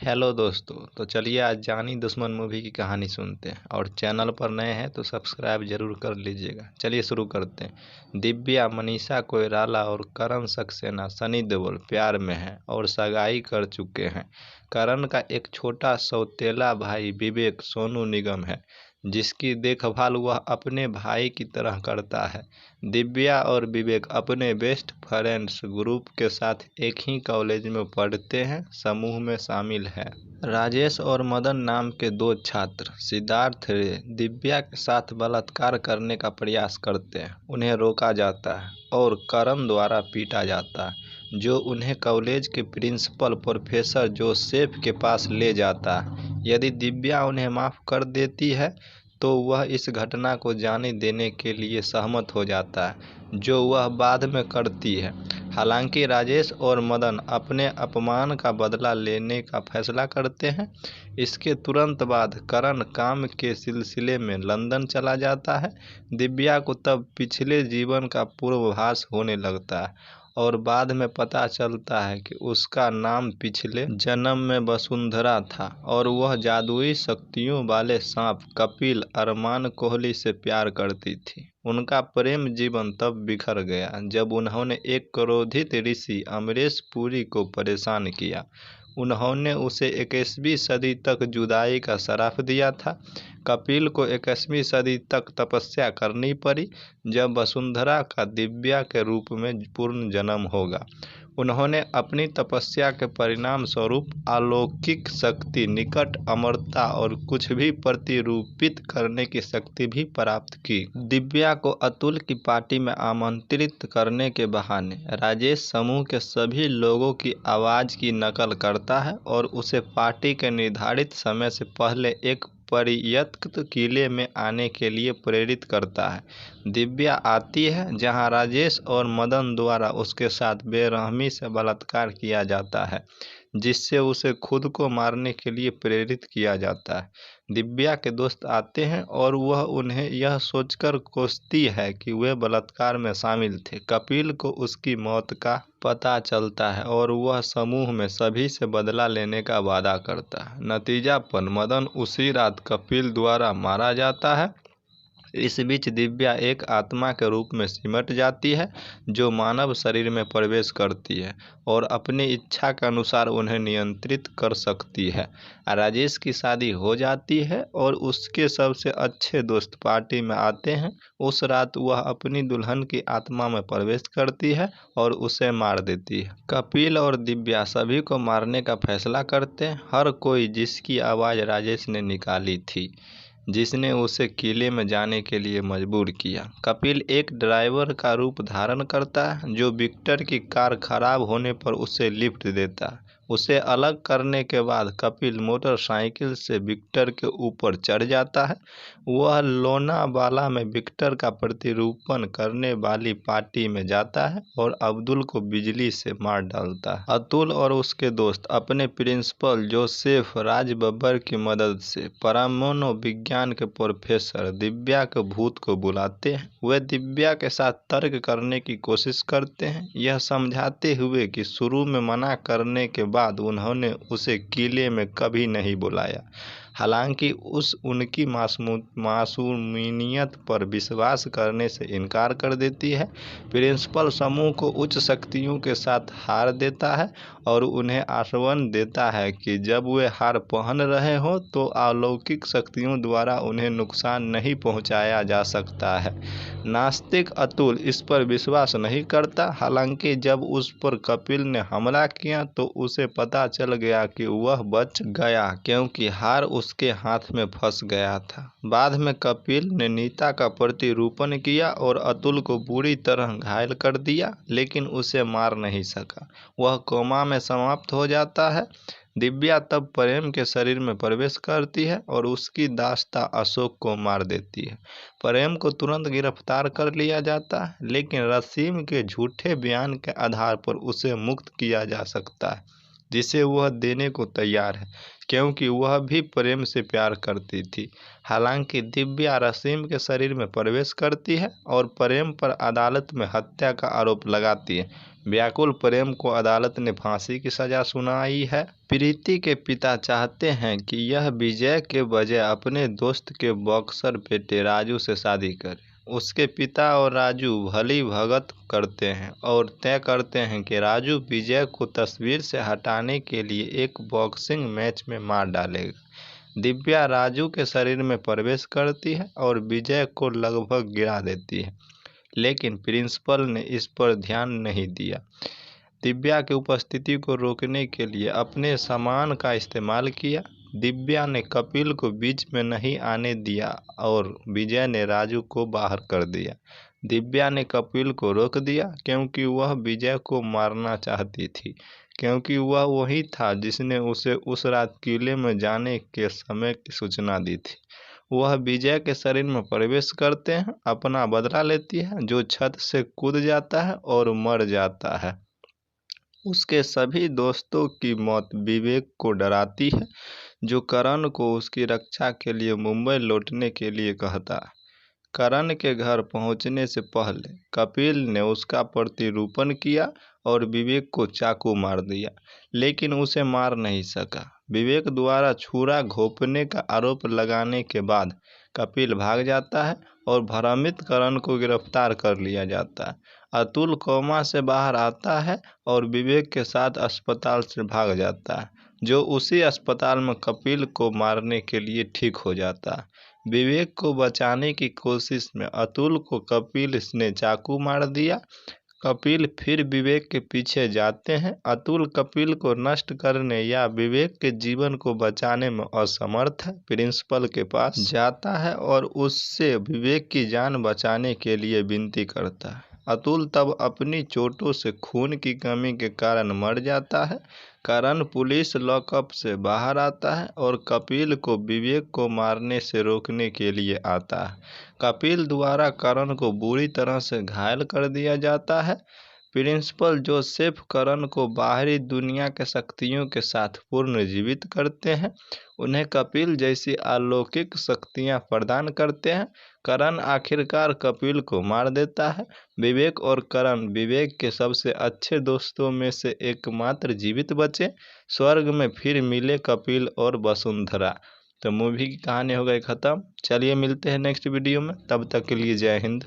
Hello दोस्तों, तो चलिए आज जानी दुश्मन मूवी की कहानी सुनते हैं। और चैनल पर नए हैं तो सब्सक्राइब जरूर कर लीजिएगा। चलिए शुरू करते हैं। दिव्या, मनीषा कोइराला और करण सक्सेना सनी देओल प्यार में हैं और सगाई कर चुके हैं। करण का एक छोटा सौतेला भाई विवेक सोनू निगम है, जिसकी देखभाल वह अपने भाई की तरह करता है। दिव्या और विवेक अपने बेस्ट फ्रेंड्स ग्रुप के साथ एक ही कॉलेज में पढ़ते हैं। समूह में शामिल है राजेश और मदन नाम के दो छात्र। सिद्धार्थ रे दिव्या के साथ बलात्कार करने का प्रयास करते हैं। उन्हें रोका जाता है और करण द्वारा पीटा जाता है, जो उन्हें कॉलेज के प्रिंसिपल प्रोफेसर जोसेफ के पास ले जाता है। यदि दिव्या उन्हें माफ़ कर देती है तो वह इस घटना को जाने देने के लिए सहमत हो जाता है, जो वह बाद में करती है। हालांकि राजेश और मदन अपने अपमान का बदला लेने का फैसला करते हैं। इसके तुरंत बाद करण काम के सिलसिले में लंदन चला जाता है। दिव्या को तब पिछले जीवन का पूर्वाभास होने लगता है और बाद में पता चलता है कि उसका नाम पिछले जन्म में वसुंधरा था और वह जादुई शक्तियों वाले सांप कपिल अरमान कोहली से प्यार करती थी। उनका प्रेम जीवन तब बिखर गया जब उन्होंने एक क्रोधित ऋषि अमरीश पुरी को परेशान किया। उन्होंने उसे 21वीं सदी तक जुदाई का श्राप दिया था। कपिल को 21वीं सदी तक तपस्या करनी पड़ी, जब वसुंधरा का दिव्या के रूप में पूर्ण जन्म होगा। उन्होंने अपनी तपस्या के परिणाम स्वरूप अलौकिक शक्ति, निकट अमरता और कुछ भी प्रतिरूपित करने की शक्ति भी प्राप्त की। दिव्या को अतुल की पार्टी में आमंत्रित करने के बहाने राजेश समूह के सभी लोगों की आवाज़ की नकल करता है और उसे पार्टी के निर्धारित समय से पहले एक परित्यक्त किले में आने के लिए प्रेरित करता है। दिव्या आती है जहां राजेश और मदन द्वारा उसके साथ बेरहमी से बलात्कार किया जाता है, जिससे उसे खुद को मारने के लिए प्रेरित किया जाता है। दिव्या के दोस्त आते हैं और वह उन्हें यह सोचकर कोसती है कि वे बलात्कार में शामिल थे। कपिल को उसकी मौत का पता चलता है और वह समूह में सभी से बदला लेने का वादा करता है। नतीजा पर मदन उसी रात कपिल द्वारा मारा जाता है। इस बीच दिव्या एक आत्मा के रूप में सिमट जाती है, जो मानव शरीर में प्रवेश करती है और अपनी इच्छा के अनुसार उन्हें नियंत्रित कर सकती है। राजेश की शादी हो जाती है और उसके सबसे अच्छे दोस्त पार्टी में आते हैं। उस रात वह अपनी दुल्हन की आत्मा में प्रवेश करती है और उसे मार देती है। कपिल और दिव्या सभी को मारने का फैसला करते हैं, हर कोई जिसकी आवाज़ राजेश ने निकाली थी, जिसने उसे किले में जाने के लिए मजबूर किया। कपिल एक ड्राइवर का रूप धारण करता है, जो विक्टर की कार खराब होने पर उसे लिफ्ट देता है। उसे अलग करने के बाद कपिल मोटरसाइकिल से विक्टर के ऊपर चढ़ जाता है। वह लोनावाला में विक्टर का प्रतिरूपण करने वाली पार्टी में जाता है और अब्दुल को बिजली से मार डालता है। अतुल और उसके दोस्त अपने प्रिंसिपल जोसेफ राज बब्बर की मदद से परमाणु विज्ञान के प्रोफेसर दिव्या के भूत को बुलाते हैं। वे दिव्या के साथ तर्क करने की कोशिश करते हैं, यह समझाते हुए कि शुरू में मना करने के बाद उन्होंने उसे किले में कभी नहीं बुलाया। हालांकि उनकी मासूमियत पर विश्वास करने से इनकार कर देती है। प्रिंसिपल समूह को उच्च शक्तियों के साथ हार देता है और उन्हें आश्वासन देता है कि जब वे हार पहन रहे हों तो अलौकिक शक्तियों द्वारा उन्हें नुकसान नहीं पहुंचाया जा सकता है। नास्तिक अतुल इस पर विश्वास नहीं करता। हालांकि जब उस पर कपिल ने हमला किया तो उसे पता चल गया कि वह बच गया, क्योंकि हार उसके हाथ में फंस गया था। बाद में कपिल ने नीता का प्रतिरूपण किया और अतुल को बुरी तरह घायल कर दिया, लेकिन उसे मार नहीं सका। वह कोमा में समाप्त हो जाता है। दिव्या तब प्रेम के शरीर में प्रवेश करती है और उसकी दास्ता अशोक को मार देती है। प्रेम को तुरंत गिरफ्तार कर लिया जाता है, लेकिन रसीम के झूठे बयान के आधार पर उसे मुक्त किया जा सकता है, जिसे वह देने को तैयार है, क्योंकि वह भी प्रेम से प्यार करती थी। हालांकि दिव्या रसीम के शरीर में प्रवेश करती है और प्रेम पर अदालत में हत्या का आरोप लगाती है। व्याकुल प्रेम को अदालत ने फांसी की सजा सुनाई है। प्रीति के पिता चाहते हैं कि यह विजय के बजाय अपने दोस्त के बॉक्सर बेटे राजू से शादी करे। उसके पिता और राजू भली भगत करते हैं और तय करते हैं कि राजू विजय को तस्वीर से हटाने के लिए एक बॉक्सिंग मैच में मार डालेगा। दिव्या राजू के शरीर में प्रवेश करती है और विजय को लगभग गिरा देती है, लेकिन प्रिंसिपल ने इस पर ध्यान नहीं दिया। दिव्या की उपस्थिति को रोकने के लिए अपने सामान का इस्तेमाल किया। दिव्या ने कपिल को बीच में नहीं आने दिया और विजय ने राजू को बाहर कर दिया। दिव्या ने कपिल को रोक दिया क्योंकि वह विजय को मारना चाहती थी, क्योंकि वह वही था जिसने उसे उस रात किले में जाने के समय की सूचना दी थी। वह विजय के शरीर में प्रवेश करते हैं, अपना बदला लेती है, जो छत से कूद जाता है और मर जाता है। उसके सभी दोस्तों की मौत विवेक को डराती है, जो करण को उसकी रक्षा के लिए मुंबई लौटने के लिए कहता है। करण के घर पहुंचने से पहले कपिल ने उसका प्रतिरूपण किया और विवेक को चाकू मार दिया, लेकिन उसे मार नहीं सका। विवेक द्वारा छुरा घोंपने का आरोप लगाने के बाद कपिल भाग जाता है और भ्रमित करण को गिरफ्तार कर लिया जाता है। अतुल कोमा से बाहर आता है और विवेक के साथ अस्पताल से भाग जाता है, जो उसी अस्पताल में कपिल को मारने के लिए ठीक हो जाता है। विवेक को बचाने की कोशिश में अतुल को कपिल ने चाकू मार दिया। कपिल फिर विवेक के पीछे जाते हैं। अतुल कपिल को नष्ट करने या विवेक के जीवन को बचाने में असमर्थ है। प्रिंसिपल के पास जाता है और उससे विवेक की जान बचाने के लिए विनती करता है। अतुल तब अपनी चोटों से खून की कमी के कारण मर जाता है। करण पुलिस लॉकअप से बाहर आता है और कपिल को विवेक को मारने से रोकने के लिए आता है। कपिल द्वारा करण को बुरी तरह से घायल कर दिया जाता है। प्रिंसिपल जोसेफ करण को बाहरी दुनिया के शक्तियों के साथ पुनर्जीवित करते हैं, उन्हें कपिल जैसी अलौकिक शक्तियां प्रदान करते हैं। करण आखिरकार कपिल को मार देता है। विवेक और करण विवेक के सबसे अच्छे दोस्तों में से एकमात्र जीवित बचे। स्वर्ग में फिर मिले कपिल और वसुंधरा। तो मूवी की कहानी हो गई ख़त्म। चलिए मिलते हैं नेक्स्ट वीडियो में, तब तक के लिए जय हिंद।